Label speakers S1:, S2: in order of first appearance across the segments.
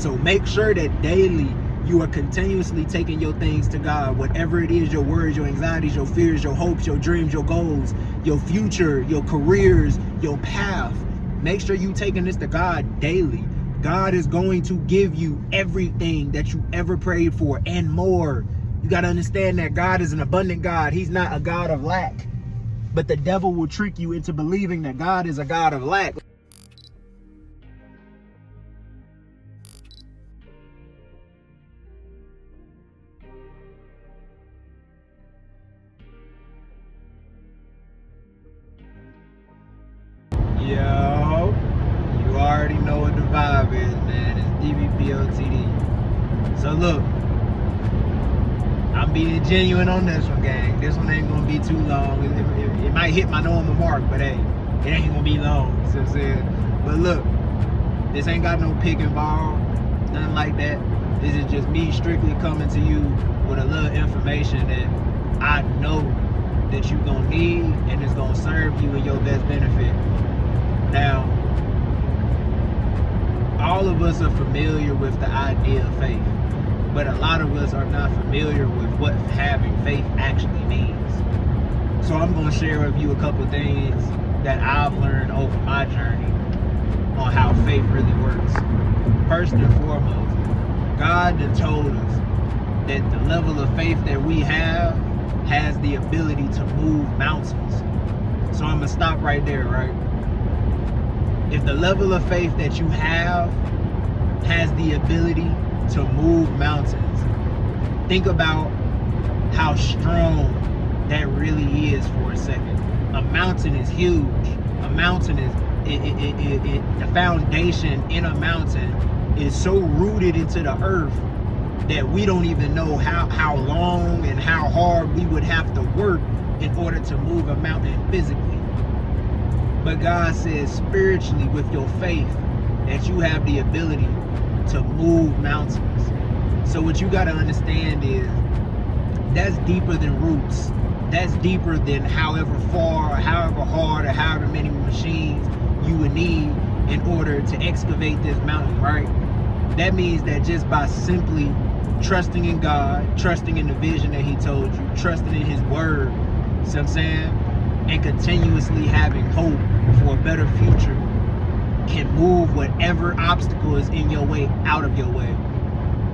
S1: So make sure that daily you are continuously taking your things to God, whatever it is, your worries, your anxieties, your fears, your hopes, your dreams, your goals, your future, your careers, your path. Make sure you taking this to God daily. God is going to give you everything that you ever prayed for and more. You got to understand that God is an abundant God. He's not a God of lack. But the devil will trick you into believing that God is a God of lack. Yo, you already know what the vibe is, man. It's DBPOTD. So look, I'm being genuine on this one, gang. This one ain't gonna be too long. It might hit my normal mark, but hey, it ain't gonna be long. You see what I'm saying? But look, this ain't got no pick involved, nothing like that. This is just me strictly coming to you with a little information that I know that you're gonna need and it's gonna serve you in your best benefit. Now, all of us are familiar with the idea of faith, but a lot of us are not familiar with what having faith actually means. So I'm going to share with you a couple things that I've learned over my journey on how faith really works. First and foremost, God done told us that the level of faith that we have has the ability to move mountains. So I'm going to stop right there, right? If the level of faith that you have has the ability to move mountains, think about how strong that really is for a second. A mountain is huge. A mountain is, the foundation in a mountain is so rooted into the earth that we don't even know how long and how hard we would have to work in order to move a mountain physically. But God says spiritually with your faith that you have the ability to move mountains. So what you got to understand is that's deeper than roots. That's deeper than however far or however hard or however many machines you would need in order to excavate this mountain, right? That means that just by simply trusting in God, trusting in the vision that He told you, trusting in His word, see what I'm saying? And continuously having hope for a better future can move whatever obstacle is in your way out of your way.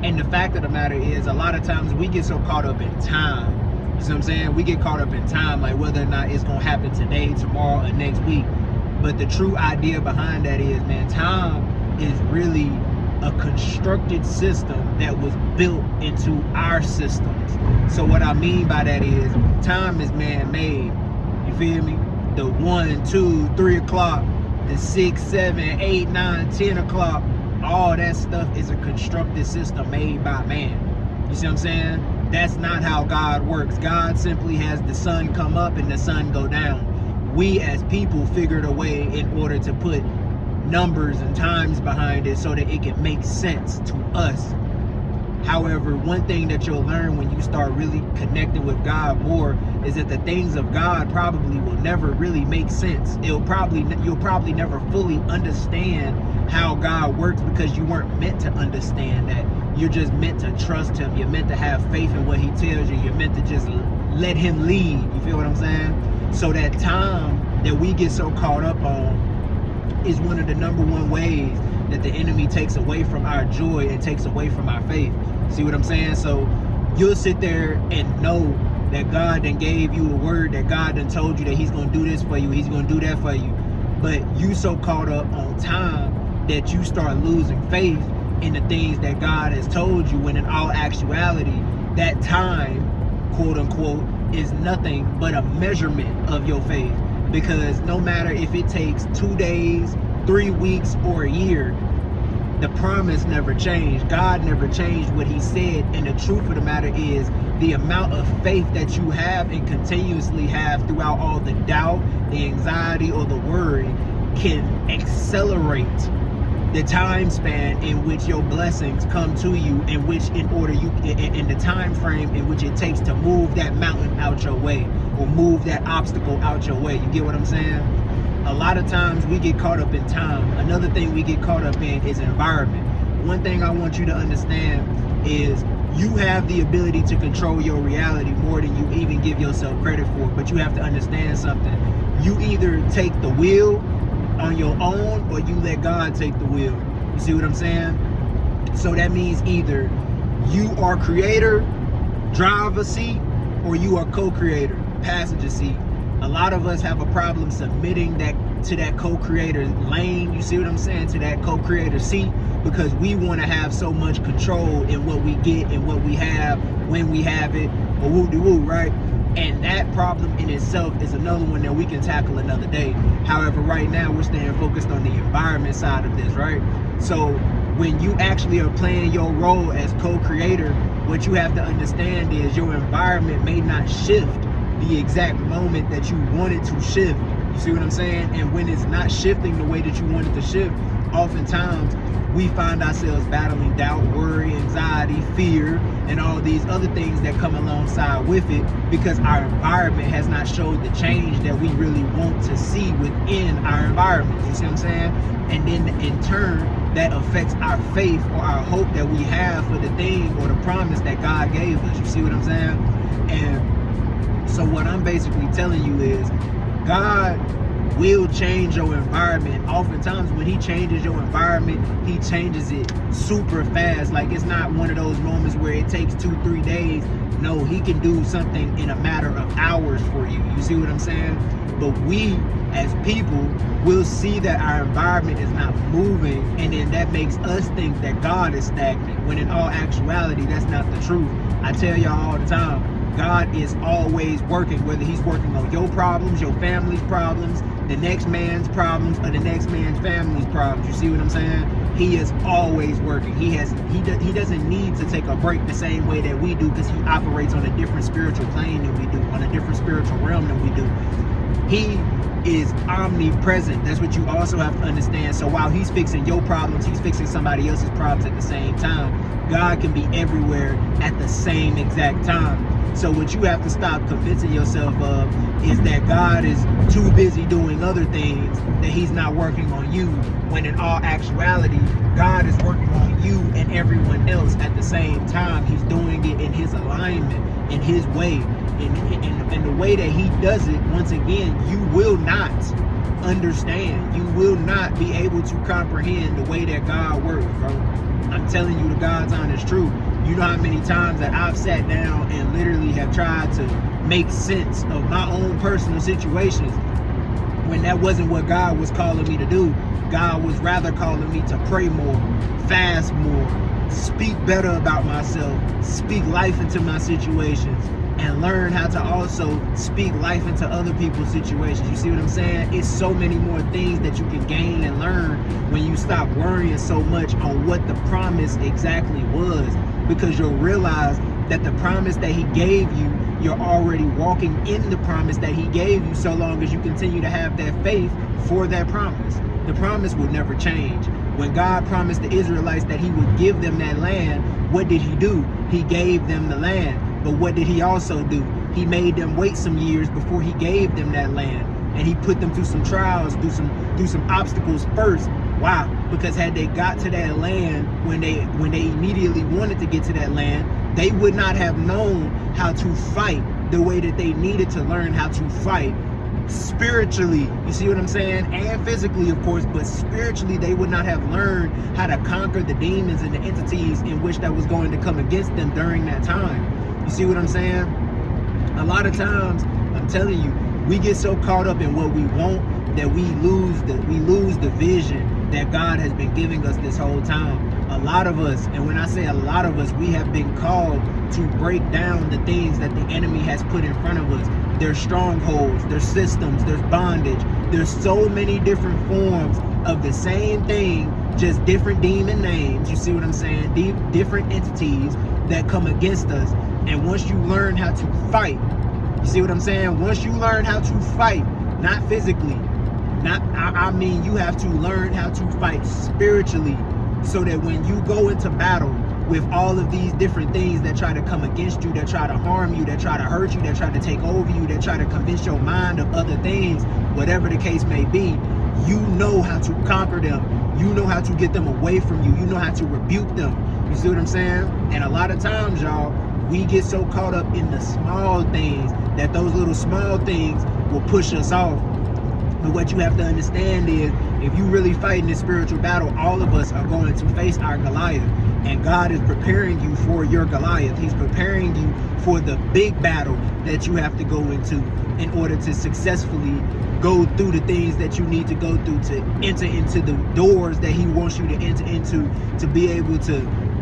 S1: And the fact of the matter is, a lot of times we get so caught up in time. You see what I'm saying? We get caught up in time, like whether or not it's gonna happen today, tomorrow, or next week. But the true idea behind that is, man, time is really a constructed system that was built into our systems. So what I mean by that is, time is man-made. You feel me? The 1, 2, 3 o'clock, the 6, 7, 8, 9, 10 o'clock, all that stuff is a constructed system made by man. You see what I'm saying? That's not how God works. God simply has the sun come up and the sun go down. We as people figured a way in order to put numbers and times behind it so that it can make sense to us. However, one thing that you'll learn when you start really connecting with God more is that the things of God probably will never really make sense. You'll probably never fully understand how God works because you weren't meant to understand that. You're just meant to trust Him. You're meant to have faith in what He tells you. You're meant to just let Him lead. You feel what I'm saying? So that time that we get so caught up on is one of the number one ways that the enemy takes away from our joy and takes away from our faith. See what I'm saying? So you'll sit there and know that God done gave you a word, that God done told you that He's going to do this for you, He's going to do that for you. But you so caught up on time that you start losing faith in the things that God has told you, when in all actuality, that time, quote unquote, is nothing but a measurement of your faith. Because no matter if it takes 2 days, 3 weeks, or a year, the promise never changed. God never changed what He said. And the truth of the matter is, the amount of faith that you have and continuously have throughout all the doubt, the anxiety, or the worry can accelerate the time span in which your blessings come to you, in the time frame in which it takes to move that mountain out your way or move that obstacle out your way. You get what I'm saying? A lot of times we get caught up in time. Another thing we get caught up in is environment. one thing I want you to understand is you have the ability to control your reality more than you even give yourself credit for. But you have to understand something. You either take the wheel on your own or you let God take the wheel. You see what I'm saying? So that means either you are creator, driver seat, or you are co-creator, passenger seat. A lot of us have a problem submitting that to that co-creator lane, you see what I'm saying, to that co-creator seat, because we want to have so much control in what we get and what we have, when we have it, or woo-de-woo, right? And that problem in itself is another one that we can tackle another day. However, right now we're staying focused on the environment side of this, right? So when you actually are playing your role as co-creator, what you have to understand is your environment may not shift the exact moment that you want it to shift. You see what I'm saying? And when it's not shifting the way that you want it to shift, oftentimes we find ourselves battling doubt, worry, anxiety, fear, and all these other things that come alongside with it, because our environment has not showed the change that we really want to see within our environment. You see what I'm saying? And then in turn, that affects our faith or our hope that we have for the thing or the promise that God gave us. You see what I'm saying? And so what I'm basically telling you is, God will change your environment. Oftentimes when he changes your environment, he changes it super fast. Like, it's not one of those moments where it takes 2-3 days. No, he can do something in a matter of hours for you. You see what I'm saying? But we as people will see that our environment is not moving, and then that makes us think that God is stagnant, when in all actuality that's not the truth. I tell y'all all the time, God is always working, whether he's working on your problems, your family's problems, the next man's problems, or the next man's family's problems. You see what I'm saying? He is always working. He doesn't need to take a break the same way that we do, because he operates on a different spiritual plane than we do, on a different spiritual realm than we do. He is omnipresent. That's what you also have to understand. So while he's fixing your problems, he's fixing somebody else's problems at the same time. God can be everywhere at the same exact time. So what you have to stop convincing yourself of is that God is too busy doing other things, that he's not working on you, when in all actuality, God is working on you and everyone else at the same time. He's doing it in his alignment, in his way, in the way that he does it. Once again, you will not understand. You will not be able to comprehend the way that God works, bro. I'm telling you the God's honest truth. You know how many times that I've sat down and literally have tried to make sense of my own personal situations, when that wasn't what God was calling me to do. God was rather calling me to pray more, fast more, speak better about myself, speak life into my situations, and learn how to also speak life into other people's situations. You see what I'm saying? It's so many more things that you can gain and learn when you stop worrying so much on what the promise exactly was, because you'll realize that the promise that he gave you, you're already walking in the promise that he gave you, so long as you continue to have that faith for that promise. The promise will never change. When God promised the Israelites that he would give them that land, what did he do? He gave them the land. But what did he also do? He made them wait some years before he gave them that land. And he put them through some trials, through some obstacles first. Why? Because had they got to that land when they immediately wanted to get to that land, they would not have known how to fight the way that they needed to learn how to fight spiritually. You see what I'm saying? And physically, of course, but spiritually they would not have learned how to conquer the demons and the entities in which that was going to come against them during that time. You see what I'm saying? A lot of times, I'm telling you, we get so caught up in what we want that we lose the vision that God has been giving us this whole time. A lot of us, and when I say a lot of us, we have been called to break down the things that the enemy has put in front of us. There's strongholds, there's systems, there's bondage. There's so many different forms of the same thing, just different demon names. You see what I'm saying? Different entities that come against us. And once you learn how to fight, you see what I'm saying? Once you learn how to fight, not physically, I mean you have to learn how to fight spiritually, so that when you go into battle with all of these different things that try to come against you, that try to harm you, that try to hurt you, that try to take over you, that try to convince your mind of other things, whatever the case may be, you know how to conquer them. You know how to get them away from you. You know how to rebuke them. You see what I'm saying? And a lot of times, y'all, we get so caught up in the small things that those little small things will push us off. But what you have to understand is, if you really fighting this spiritual battle, all of us are going to face our Goliath. And God is preparing you for your Goliath. He's preparing you for the big battle that you have to go into in order to successfully go through the things that you need to go through to enter into the doors that he wants you to enter into, to be able to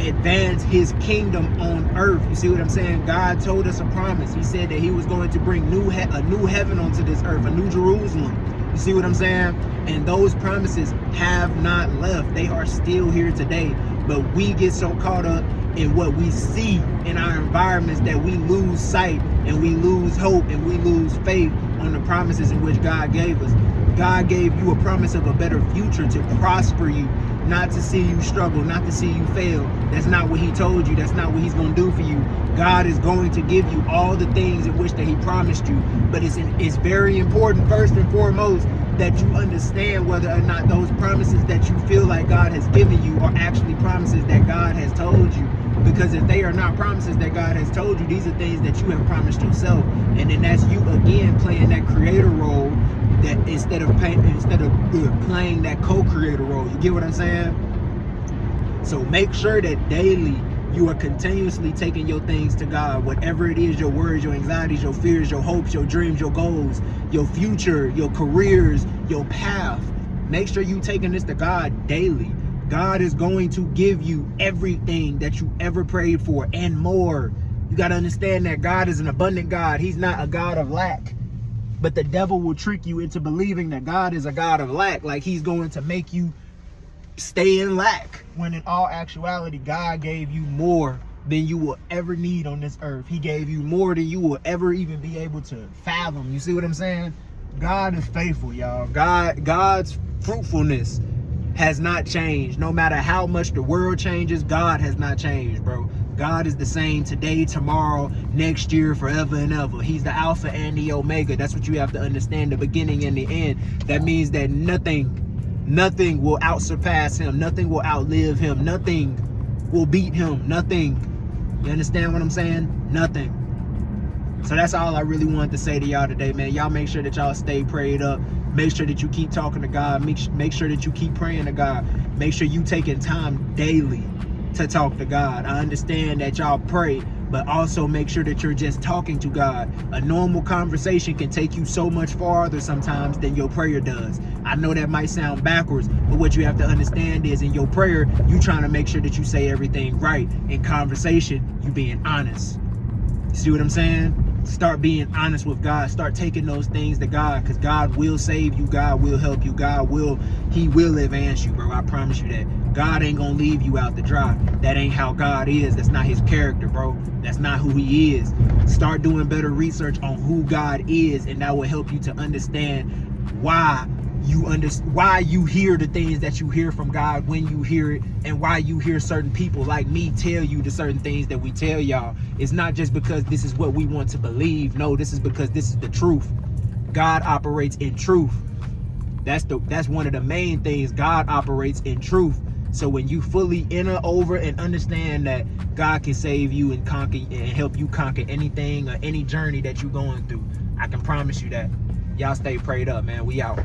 S1: advance his kingdom on earth. You see what I'm saying? God told us a promise. He said that he was going to bring a new heaven onto this earth, a new Jerusalem. You see what I'm saying? And those promises have not left. They are still here today. But we get so caught up in what we see in our environments that we lose sight and we lose hope and we lose faith on the promises in which God gave us. God gave you a promise of a better future, to prosper you, not to see you struggle, not to see you fail. That's not what he told you. That's not what he's going to do for you. God is going to give you all the things in which that he promised you. But it's very important, first and foremost, that you understand whether or not those promises that you feel like God has given you are actually promises that God has told you. Because if they are not promises that God has told you, these are things that you have promised yourself. And then that's you again playing that creator role, that instead of playing that co-creator role. You get what I'm saying? So make sure that daily you are continuously taking your things to God. Whatever it is, your worries, your anxieties, your fears, your hopes, your dreams, your goals, your future, your careers, your path. Make sure you taking this to God daily. God is going to give you everything that you ever prayed for and more. You got to understand that God is an abundant God. He's not a God of lack. But the devil will trick you into believing that God is a God of lack, like he's going to make you stay in lack, when in all actuality, God gave you more than you will ever need on this earth. He gave you more than you will ever even be able to fathom. You see what I'm saying? God is faithful, y'all. God's fruitfulness has not changed. No matter how much the world changes, God has not changed, bro. God is the same today, tomorrow, next year, forever and ever. He's the Alpha and the Omega. That's what you have to understand, the beginning and the end. That means that nothing will outsurpass him. Nothing will outlive him. Nothing will beat him. Nothing. You understand what I'm saying? Nothing. So that's all I really wanted to say to y'all today, man. Y'all make sure that y'all stay prayed up. Make sure that you keep talking to God. Make sure that you keep praying to God. Make sure you taking time daily to talk to God. I understand that y'all pray, but also make sure that you're just talking to God. A normal conversation can take you so much farther sometimes than your prayer does. I know that might sound backwards, but what you have to understand is, in your prayer, you trying to make sure that you say everything right. In conversation, you being honest. You see what I'm saying? Start being honest with God. Start taking those things to God, because God will save you. God will help you. He will advance you, bro. I promise you that. God ain't gonna leave you out to dry. That ain't how God is. That's not his character, bro. That's not who he is. Start doing better research on who God is, and that will help you to understand why you hear the things that you hear from God when you hear it, and why you hear certain people like me tell you the certain things that we tell y'all. It's not just because this is what we want to believe. No, this is because this is the truth. God operates in truth. That's one of the main things. God operates in truth. So when you fully enter over and understand that God can save you and conquer and help you conquer anything or any journey that you're going through, I can promise you that. Y'all stay prayed up, man. We out.